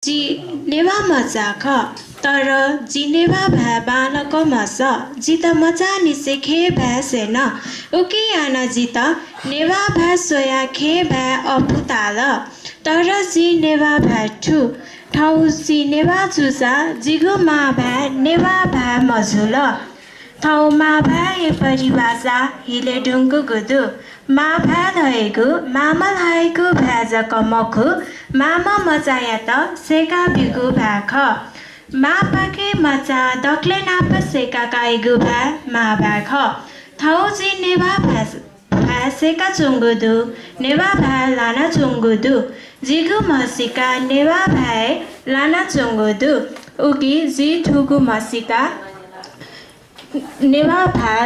जी नेवा मजा ख तर जी नेवा भए बालक मस जी त मजा निसे खे भए सेन उकी आना जी त नेवा भए सोया खे भए अपुताल तर जी नेवा भए ठु ठाउ जी नेवा जुसा जिगु मा भए नेवा भए मजुल ठाउ मा भए परिभाषा हिले ढुङ्गु गुदु मा भए धएको मामा लाएको भ्याज कमखु मामा मचाया त सेका बिगु भ्याख मा पाके मचा दक्ले नाप सेका काइगु भ्या मा भ्याख थाउ जी नेवा भ्या सेका चुङ्गुदु नेवा भ्या लाना चुङ्गुदु जिगु मसिका नेवा भ्याए लाना चुङ्गुदु उकी जी ठुगु मसिका नेवा भ्या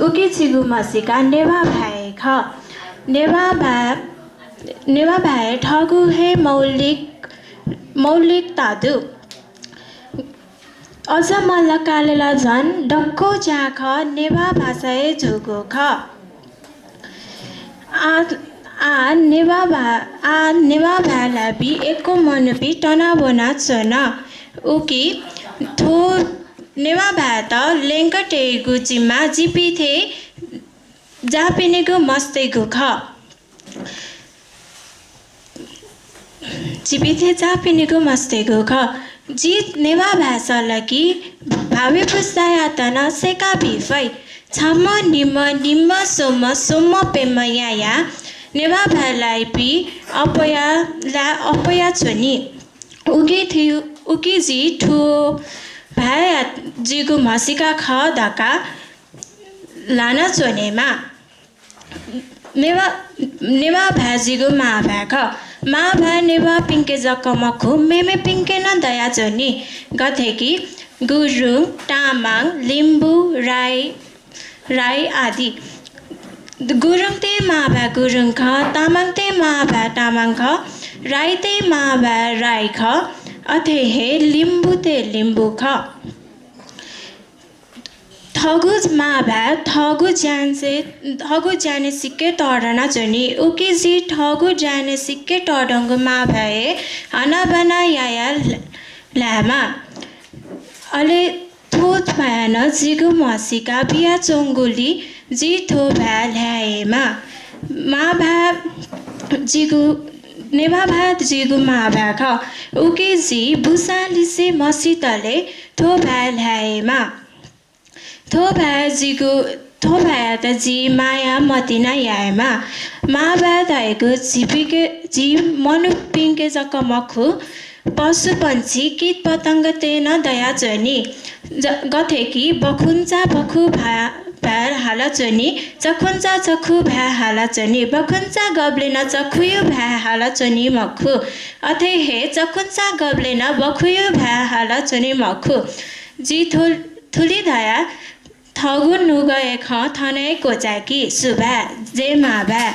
उकी चिगु मसिका नेवा भ्याए ख नेवा भए ठगु हे मौलिक तादु अझ मल्ल कालेला झन् डक्को जाख नेवा भाषाए झुगो ख नेवा भालाबी एको मनपी टना बोना चन उकी थो नेवा भए त लेङ्कटेगु जिम्मा जिपिथे जापिनेगु मस्तेगु ख जिपिथे जापिनेगु मस्तेगु ख जित नेवा भाषालकी भावी पुस्तायातन सेका भिफै छम निम्म सोम पेम याया नेवा भालाई पि अपया छोनी उकी जी ठु भाया जिगु मसिका ख धका लाना चोनेमा नेवा भाजिगु मा भ्याख मा भ्या नेवा पिङ्के जकमखु मेमे पिङ्के न दया चोनी गथेकी गुरुङ तामाङ लिम्बू राई आदि गुरुङ ते मा भ्या गुरुङ ख तामाङ ते मा भ्या तामाङ ख राई ते मा भ्या राई ख अथे हे लिम्बू ते लिम्बू ख ठगु मा भ्या ठगु जाने सिक्के टडना चोनी उकी जी ठगु जाने सिक्के टडङ्गु मा भए हना बना याया ल्यामा अले थोत भएन जिगु मसिका बिया चोङ्गुली जी थो भ्या ल्याएमा मा भ्या जिगु नेवा भ्या जिगु मा भ्या ख उकी जी बुसालिसे मसितले थो भ्या ल्याएमा थो भए त जी माया मतिना याएमा मा भए धएको जी मनु पिङ्के जकमखु पशु पंक्षी कीट पतङ्ग तेन दया चोनी गथेकी बखुन्चा बखु भ्या हाला चोनी चखुन्चा चखु भ्या हाला चोनी बखुन्चा गब्लेन चखुयो भ्या हाला चोनी मखु अथे हे चखुन्चा गब्लेन बखुयो भ्या हाला चोनी मखु जी थुली दया थगु नुगए ख थनै कोचाकी सुभा जे मा भ्या